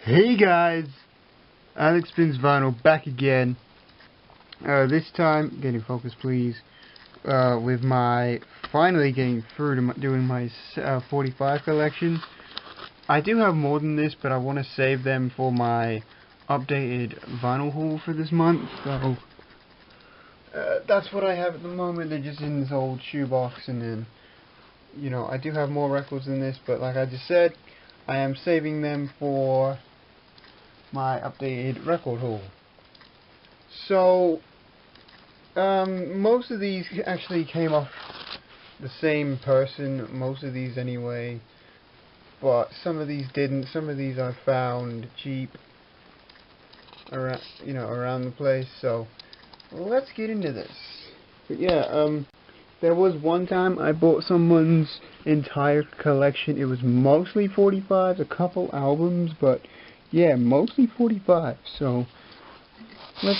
Hey guys, Alex Spins Vinyl back again. This time, getting focus please, with my finally getting through to doing my 45 collection. I do have more than this, but I want to save them for my updated vinyl haul for this month. So that's what I have at the moment. They're just in this old shoebox, and then I do have more records than this, but like I just said, I am saving them for my updated record haul. So most of these actually came off the same person, most of these anyway, but some of these didn't. Some of these I found cheap around the place. So let's get into this. But yeah, there was one time I bought someone's entire collection. It was mostly 45s, a couple albums, but yeah, mostly 45. So let's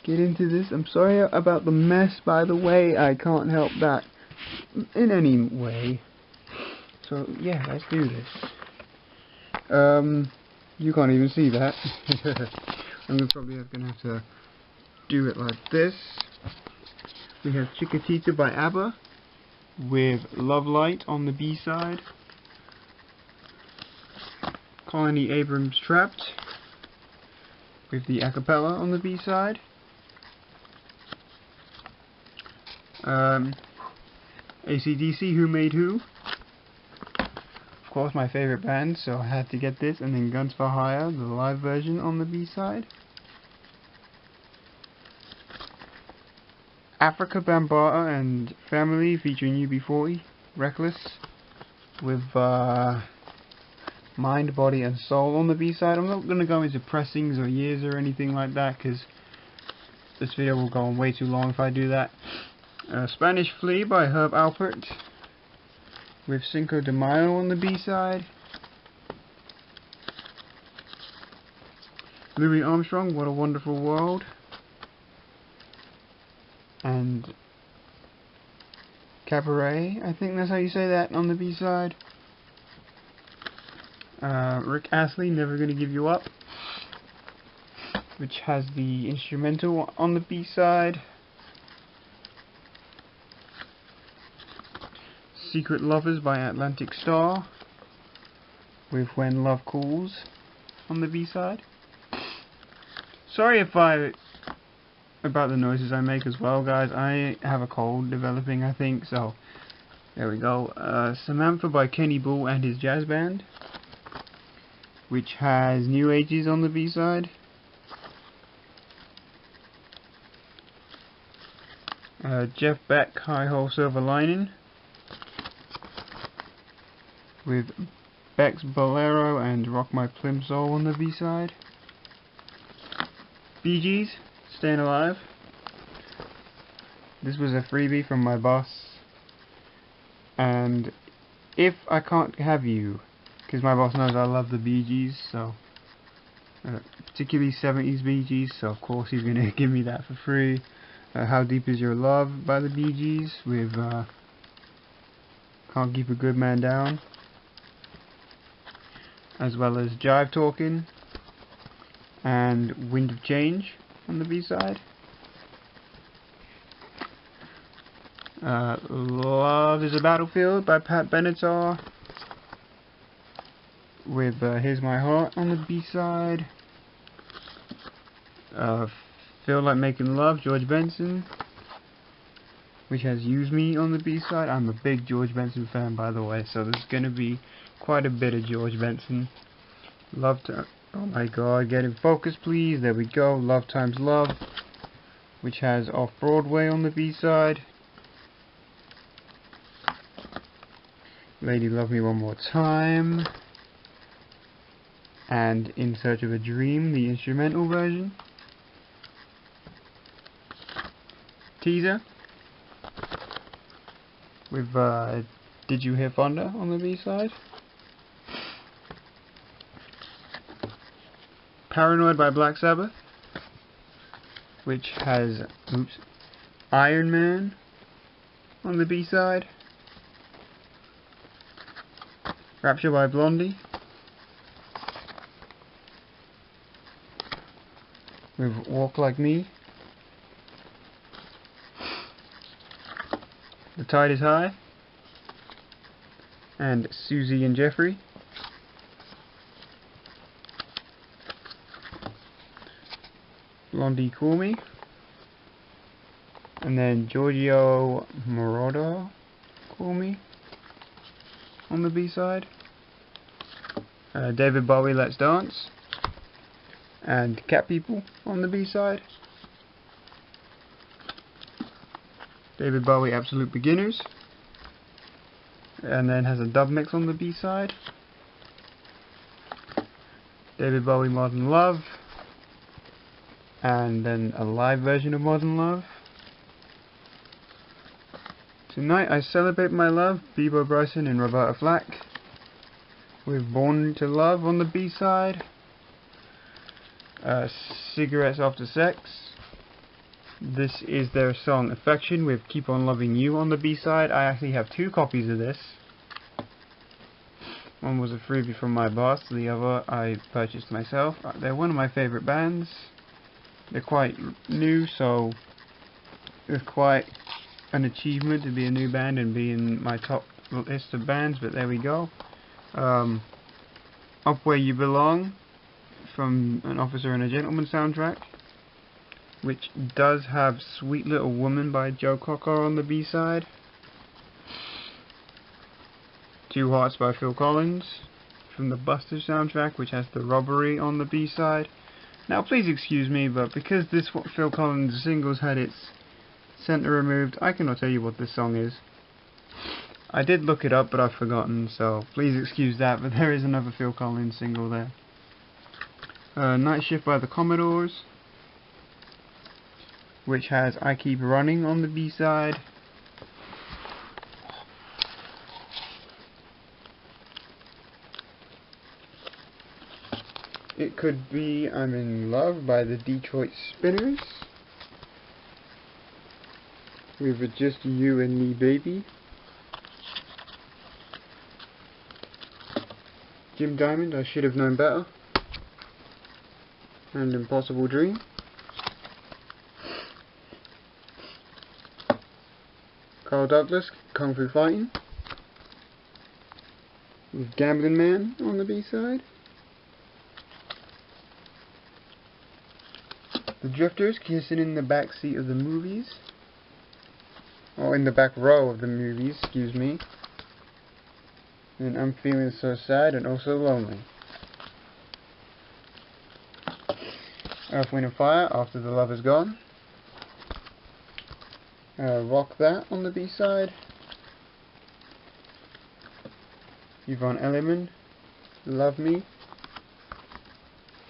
get into this. I'm sorry about the mess, by the way. I can't help that in any way. So yeah, let's do this. You can't even see that. I'm probably gonna have to do it like this. We have Chiquitita by ABBA with Love Light on the B-side. Colony Abrams Trapped with the acapella on the B-side. AC/DC, Who Made Who. Of course, my favorite band, so I had to get this. And then Guns for Hire, the live version on the B-side. Afrika Bambaataa and Family featuring UB40, Reckless, with Mind, Body and Soul on the B-side. I'm not going to go into pressings or years or anything like that, because this video will go on way too long if I do that. Spanish Flea by Herb Alpert, with Cinco de Mayo on the B-side. Louis Armstrong, What a Wonderful World. And Cabaret, I think that's how you say that, on the B-side. Rick Astley, Never Gonna Give You Up, which has the instrumental on the B-side. Secret Lovers by Atlantic Starr, with When Love Calls on the B-side. Sorry about the noises I make as well, guys. I have a cold developing, I think, so there we go. Samantha by Kenny Bull and his jazz band, which has New Ages on the B-side. Jeff Beck, High Hole Silver Lining, with Beck's Bolero and Rock My Plimsoll on the B-side. Bee Gees, Staying Alive. This was a freebie from my boss. And If I Can't Have You, because my boss knows I love the Bee Gees, so particularly 70s Bee Gees, so of course he's going to give me that for free. How Deep Is Your Love by the Bee Gees, with Can't Keep a Good Man Down, as well as Jive Talkin' and Wind of Change on the B-side. Love Is a Battlefield by Pat Benatar, with Here's My Heart on the B-side. Feel Like Making Love, George Benson, which has Use Me on the B-side. I'm a big George Benson fan, by the way, so there's going to be quite a bit of George Benson. Oh my god, get in focus please, there we go. Love Times Love, which has Off-Broadway on the B-side. Lady Love Me One More Time, and In Search of a Dream, the instrumental version. Teaser, with Did You Hear Thunder on the B-side. Paranoid by Black Sabbath, which has Iron Man on the B-side. Rapture by Blondie, with Walk Like Me. The Tide Is High, and Susie and Jeffrey. Blondie Call Me, and then Giorgio Moroder Call Me on the B-side. David Bowie Let's Dance, and Cat People on the B-side. David Bowie Absolute Beginners, and then has a dub mix on the B-side. David Bowie Modern Love, and then a live version of Modern Love. Tonight I Celebrate My Love, Bebo Bryson and Roberta Flack, with Born to Love on the B-side. Cigarettes After Sex. This is their song Affection with Keep On Loving You on the B-side. I actually have 2 copies of this. One was a freebie from my boss, the other I purchased myself. They're one of my favourite bands. They're quite new, so it's quite an achievement to be a new band and be in my top list of bands, but there we go. Up Where You Belong from An Officer and a Gentleman soundtrack, which does have Sweet Little Woman by Joe Cocker on the B-side. Two Hearts by Phil Collins from the Buster soundtrack, which has The Robbery on the B-side. Now please excuse me, but because this Phil Collins singles had its center removed, I cannot tell you what this song is. I did look it up, but I've forgotten, so please excuse that, but there is another Phil Collins single there. Night Shift by the Commodores, which has I Keep Running on the B-side. It Could Be I'm in Love by the Detroit Spinners, with Just You and Me Baby. Jim Diamond, I Should Have Known Better, and Impossible Dream. Carl Douglas, Kung Fu Fighting, with Gambling Man on the B-side. The Drifters, Kissing in the Back Seat of the Movies, or in the back row of the movies, excuse me. And I'm Feeling So Sad and Also Lonely. Earth, Wind and Fire, After the Love Is Gone. Rock That on the B-side. Yvonne Elliman, Love Me.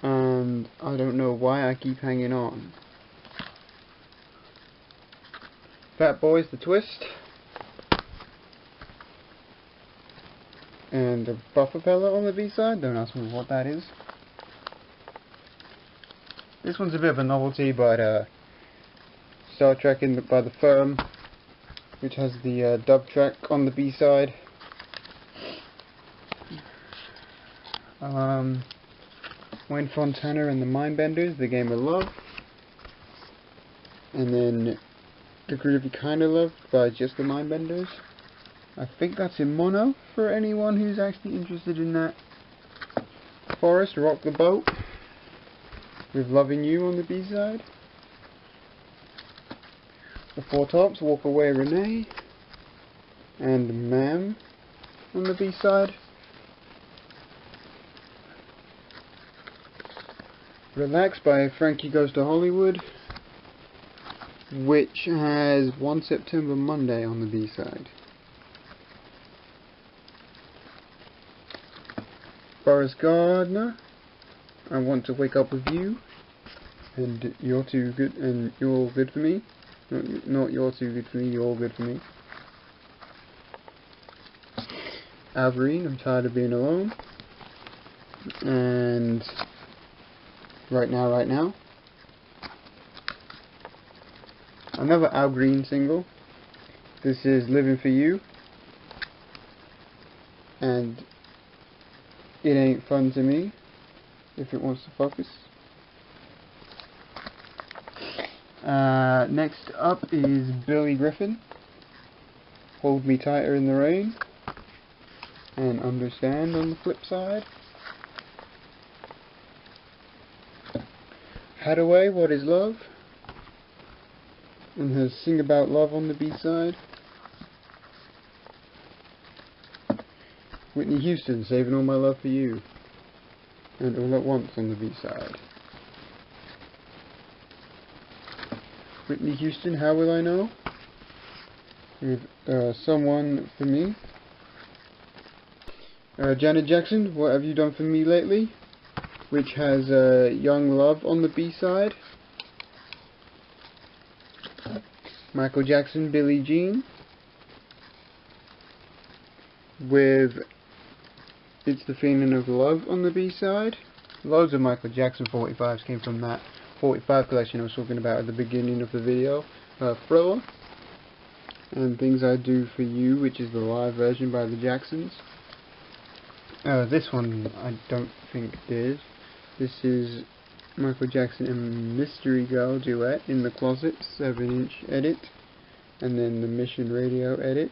And I Don't Know Why I Keep Hanging On. Fat Boys, The Twist. And a Bufferpella on the B-side. Don't ask me what that is. This one's a bit of a novelty, but Star Trek by The Firm, which has the dub track on the B-side. Wayne Fontana and the Mindbenders, The Game of Love. And then The Groovy Kind of Love by Just the Mindbenders. I think that's in mono for anyone who's actually interested in that. Forest, Rock the Boat, with Loving You on the B-side. The Four Tops, Walk Away Renee, and Ma'am on the B-side. Relax by Frankie Goes to Hollywood, which has One September Monday on the B-side. Boris Gardner, I Want to Wake Up With You, and You're Too Good, and You're All Good For Me. Not You're Too Good For Me, You're All Good For Me. Al Green, I'm Tired of Being Alone, and Right Now, Right Now. Another Al Green single. This is Living For You, and It Ain't Fun To Me, If It Wants to Focus. Next up is Billy Griffin, Hold Me Tighter in the Rain, and Understand on the flip side. Hadaway, What Is Love, and has Sing About Love on the B-side. Whitney Houston, Saving All My Love For You, and All At Once on the B-side. Whitney Houston, How Will I Know, with Someone For Me. Janet Jackson, What Have You Done For Me Lately, which has Young Love on the B-side. Michael Jackson, Billie Jean, with It's the Feeling of Love on the B-side. Loads of Michael Jackson 45s came from that 45 collection I was talking about at the beginning of the video. Thriller, and Things I Do For You, which is the live version by the Jacksons. This one I don't think did. This is Michael Jackson and Mystery Girl duet, In the Closet, 7-inch edit, and then the Mission Radio edit.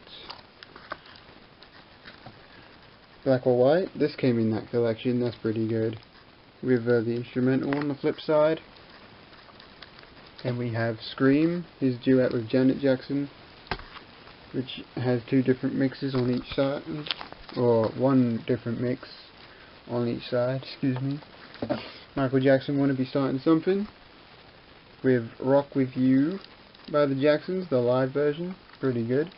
Black or White, this came in that collection, that's pretty good. With the instrumental on the flip side. And we have Scream, his duet with Janet Jackson, which has 2 different mixes on each side, or 1 different mix on each side, excuse me. Michael Jackson, Wanna Be Starting Something, with Rock With You by the Jacksons, the live version, pretty good.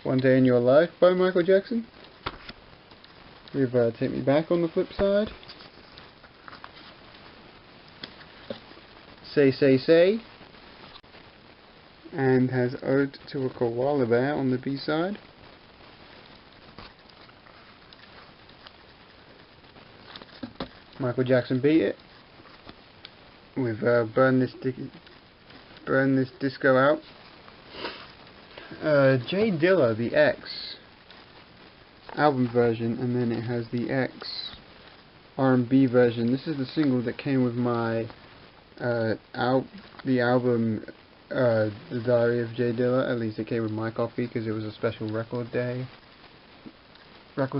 One Day in Your Life by Michael Jackson, with Take Me Back on the flip side. Say Say Say, and has Ode to a Koala Bear on the B-side. Michael Jackson, Beat It, with Burn This Disco Out. Jay Dilla, The X album version, and then it has the X R&B version. This is the single that came with my the album The Diary of Jay Dilla. At least it came with my copy because it was a special record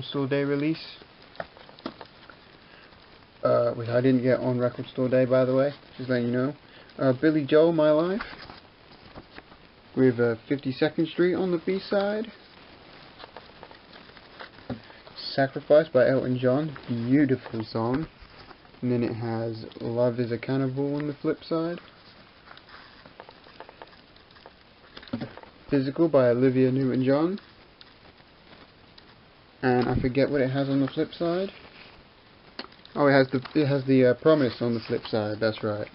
store day release, which I didn't get on record store day, by the way, just letting you know. Billy Joel, My Life, with 52nd Street on the B-side. Sacrifice by Elton John, beautiful song. And then it has Love Is a Cannibal on the flip side. Physical by Olivia Newton-John. And I forget what it has on the flip side. Oh, it has the Promise on the flip side, that's right.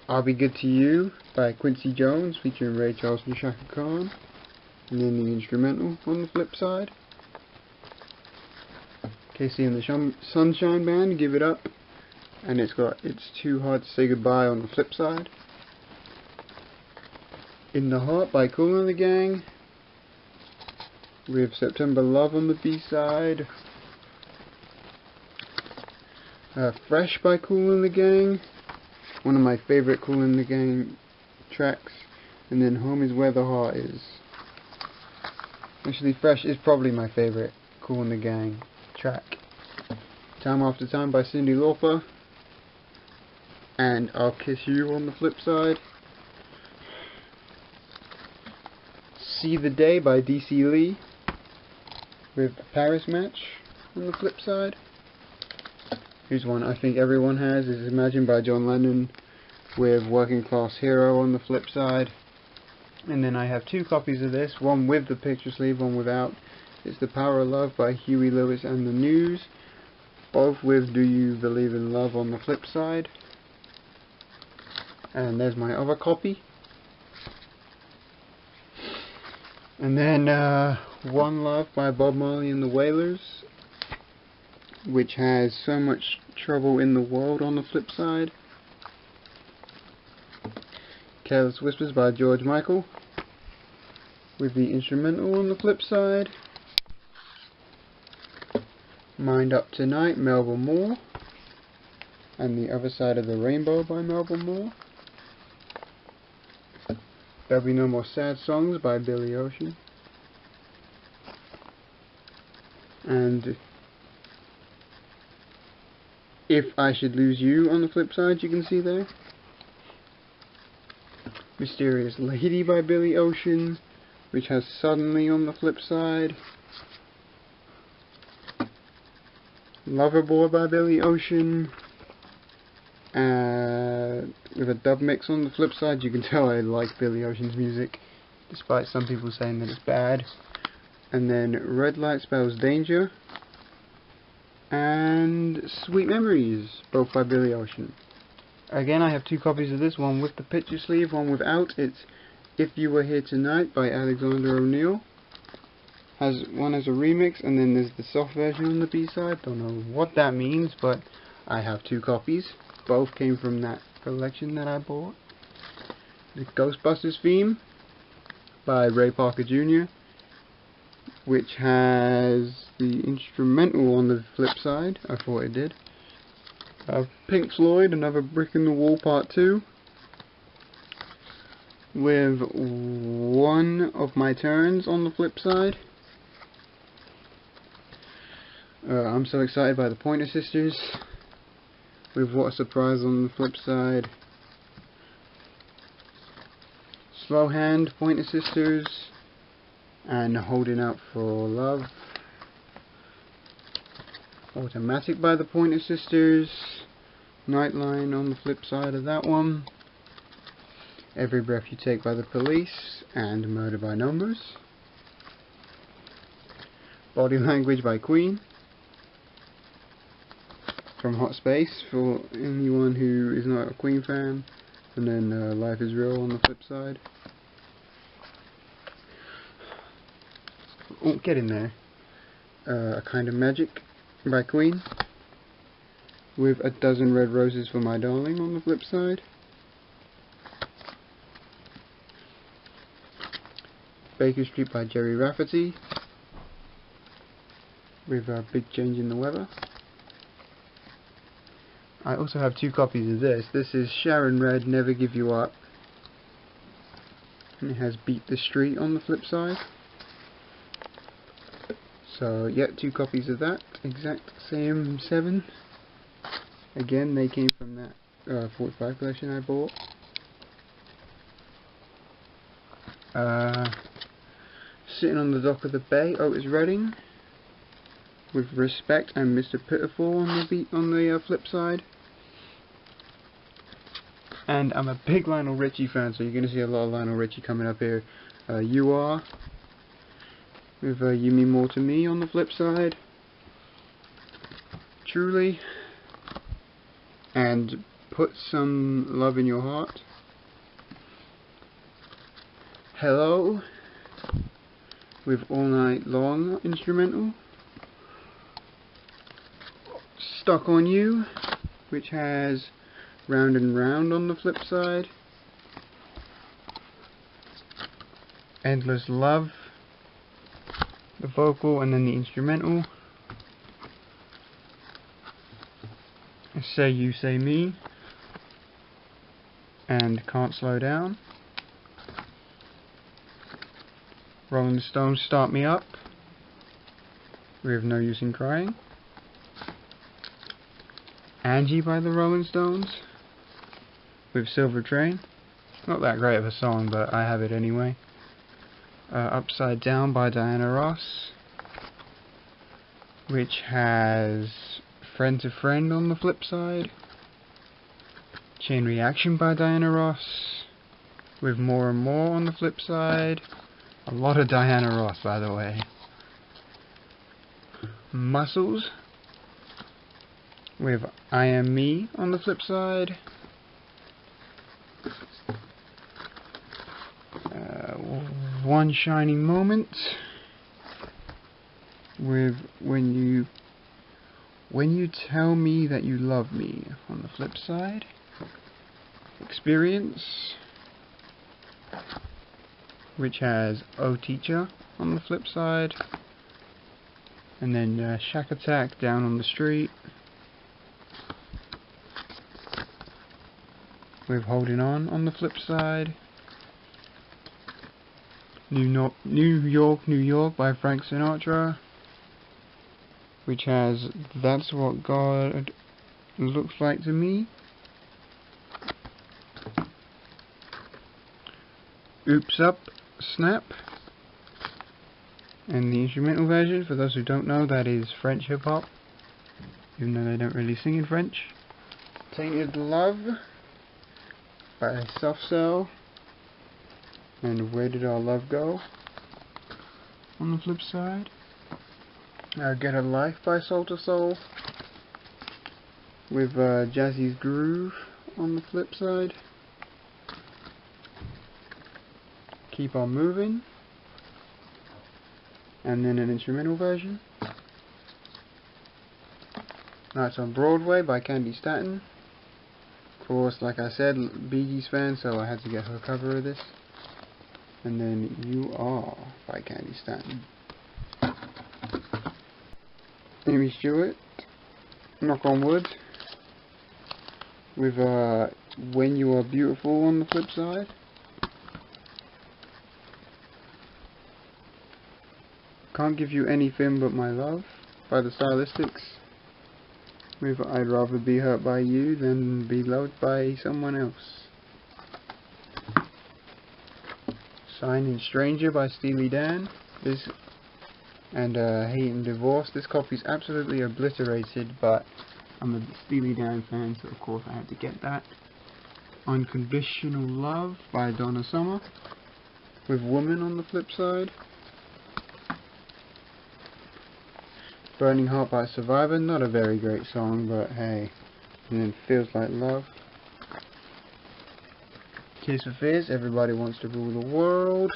I'll Be Good to You by Quincy Jones, featuring Ray Charles and Chaka Khan. And then the instrumental on the flip side. Casey and the Sunshine Band, Give It Up. And it's got It's Too Hard to Say Goodbye on the flip side. In the Heart by Kool and the Gang, with September Love on the B-side. Fresh by Kool and the Gang, one of my favorite Kool and the Gang tracks. And then Home Is Where the Heart Is. Actually, Fresh is probably my favorite Kool and the Gang track. Time After Time by Cyndi Lauper, and I'll Kiss You on the flip side. See the Day by DC Lee, with Paris Match on the flip side. Here's one I think everyone has, is Imagine by John Lennon, with Working Class Hero on the flip side. And then I have 2 copies of this, one with the picture sleeve, one without. It's The Power of Love by Huey Lewis and the News, both with Do You Believe in Love on the flip side. And there's my other copy. And then One Love by Bob Marley and the Wailers, which has So Much Trouble in the World on the flip side. Careless Whispers by George Michael, with the instrumental on the flip side. Mind Up Tonight, Melba Moore, and The Other Side of the Rainbow by Melba Moore. There'll Be No More Sad Songs by Billy Ocean. And If I Should Lose You on the flip side, you can see there. Mysterious Lady by Billy Ocean, which has Suddenly on the flip side. Loverboy by Billy Ocean, with a dub mix on the flip side. You can tell I like Billy Ocean's music, despite some people saying that it's bad. And then Red Light Spells Danger, and Sweet Memories, both by Billy Ocean. Again, I have two copies of this, one with the picture sleeve, one without. It's If You Were Here Tonight by Alexander O'Neal. One has a remix, and then there's the soft version on the B-side. Don't know what that means, but I have two copies. Both came from that collection that I bought. The Ghostbusters theme by Ray Parker Jr., which has the instrumental on the flip side. I thought it did. Pink Floyd, Another Brick in the Wall Part 2, with One of My Turns on the flip side. I'm so excited by the Pointer Sisters, with What a Surprise on the flip side. Slow Hand, Pointer Sisters, and Holding Out for Love. Automatic by the Pointer Sisters. Nightline on the flip side of that one. Every Breath You Take by the Police, and Murder by Numbers. Body Language by Queen, from Hot Space, for anyone who is not a Queen fan. And then Life Is Real on the flip side. Oh, get in there. A Kind of Magic by Queen, with A Dozen Red Roses for My Darling on the flip side. Baker Street by Jerry Rafferty, with a Big Change in the Weather. I also have two copies of this. This is Sharon Red, Never Give You Up, and it has Beat the Street on the flip side. So yeah, two copies of that, exact same 7. Again, they came from that 45 collection I bought. Sitting on the Dock of the Bay, Otis Redding, with Respect and Mr. Pitiful on the flip side. And I'm a big Lionel Richie fan, so you're going to see a lot of Lionel Richie coming up here. You Are, with You Mean More to Me on the flip side. Truly, and Put Some Love in Your Heart. Hello, with All Night Long instrumental. Stuck on You, which has Round and Round on the flip side. Endless Love, the vocal and then the instrumental. Say You Say Me, and Can't Slow Down. Rolling Stones, Start Me Up, with No Use in Crying. Angie by the Rolling Stones, with Silver Train. Not that great of a song, but I have it anyway. Upside Down by Diana Ross, which has Friend to Friend on the flip side. Chain Reaction by Diana Ross, with More and More on the flip side. A lot of Diana Ross, by the way. Muscles, with I Am Me on the flip side. One Shining Moment, with When You Tell Me That You Love Me on the flip side. Experience, which has Oh Teacher on the flip side. And then Shack Attack, Down on the Street. With Holding On the flip side. New York, New York by Frank Sinatra, which has That's What God Looks Like to Me. Oops Up, Snap. And the instrumental version, for those who don't know, that is French hip hop, even though they don't really sing in French. Tainted Love by Soft Cell. And Where Did Our Love Go on the flip side. Get a Life by Soul II Soul with Jazzy's Groove on the flip side. Keep On Moving, and then an instrumental version. Nights on Broadway by Candy Staton. Of course, like I said, Bee Gees fan, so I had to get her cover of this. And then You Are by Candy Staton. Amy Stewart, Knock on Wood, with When You Are Beautiful on the flip side. Can't Give You Anything But My Love by the Stylistics, with I'd Rather Be Hurt by You Than Be Loved by Someone Else. Signing Stranger by Steely Dan. This and Hate and Divorce. This copy's absolutely obliterated, but I'm a Steely Dan fan, so of course I had to get that. Unconditional Love by Donna Summer, with Woman on the flip side. Burning Heart by Survivor, not a very great song, but hey. And then Feels Like Love. Tears for Fears, Everybody Wants to Rule the World.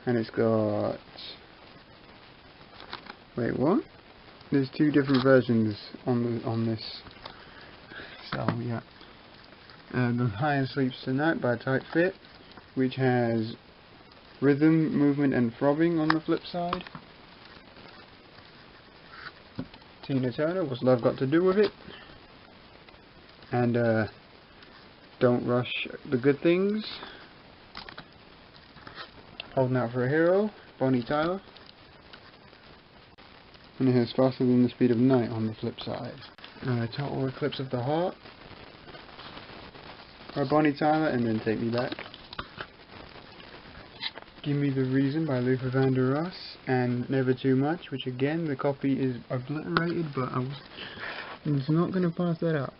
And it's got... Wait, what? There's two different versions on this. So, yeah. The Lion Sleeps Tonight by Tight Fit, which has rhythm, movement and throbbing on the flip side. Tina Turner, What's Love Got to Do With It? And, Don't Rush the Good Things. Holding Out for a Hero, Bonnie Tyler. And it has Faster Than the Speed of Night on the flip side. Total Eclipse of the Heart by Bonnie Tyler, and then Take Me Back. Give Me the Reason by Luther Vandross, and Never Too Much, which again the copy is obliterated, but I was not going to pass that up.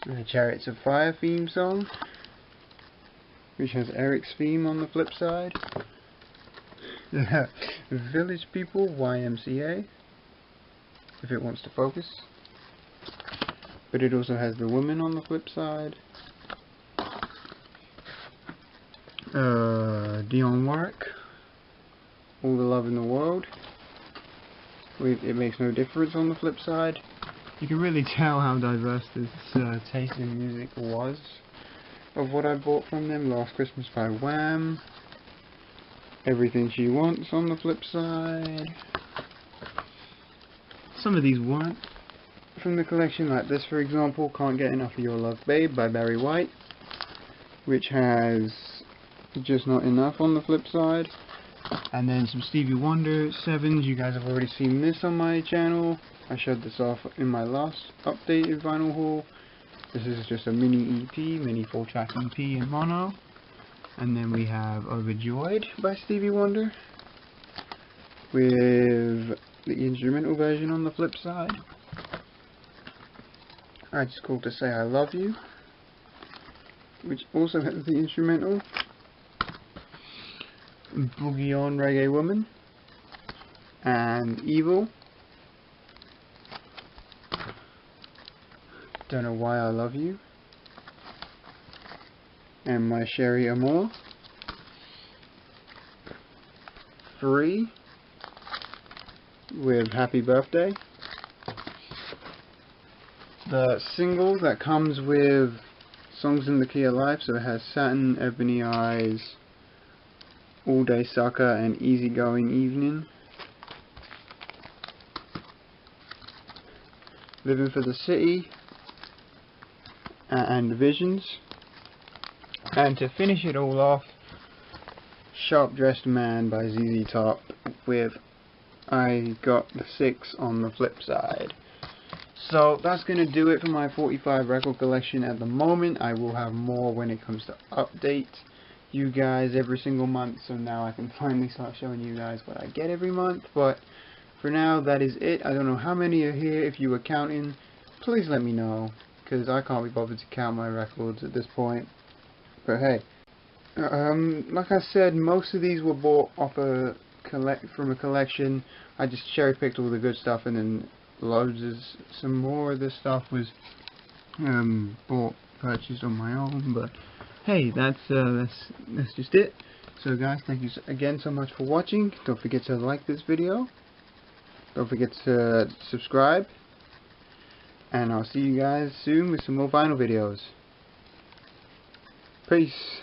The Chariots of Fire theme song, which has Eric's theme on the flip side. Village People, YMCA, if it wants to focus. But it also has The Woman on the flip side. Dionne Warwick, All the Love in the World, with It Makes No Difference on the flip side. You can really tell how diverse this taste in music was of what I bought from them. Last Christmas by Wham. Everything She Wants on the flip side. Some of these weren't from the collection, like this for example, Can't Get Enough of Your Love Babe by Barry White, which has Just Not Enough on the flip side. And then some Stevie Wonder 7s. You guys have already seen this on my channel. I showed this off in my last updated vinyl haul. This is just a mini EP, mini 4-track EP in mono. And then we have Overjoyed by Stevie Wonder, with the instrumental version on the flip side. I Just Called to Say I Love You, which also has the instrumental. Boogie On Reggae Woman, and Evil. Don't Know Why I Love You, and My Sherry Amour. Free, with Happy Birthday. The single that comes with Songs in the Key of Life, so it has Satin, Ebony Eyes, All Day Sucker, and Easy Going Evening. Living for the City, and Divisions. And to finish it all off, Sharp Dressed Man by ZZ Top, with I got the 6 on the flip side. So that's going to do it for my 45 record collection at the moment. I will have more when it comes to update you guys every single month, so now I can finally start showing you guys what I get every month. But for now, that is it. I don't know how many are here. If you were counting, please let me know, because I can't be bothered to count my records at this point. But hey, like I said, most of these were bought off from a collection. I just cherry picked all the good stuff, and then some more of this stuff was purchased on my own. But hey, that's just it. So guys, thank you again so much for watching. Don't forget to like this video. Don't forget to subscribe. And I'll see you guys soon with some more vinyl videos. Peace.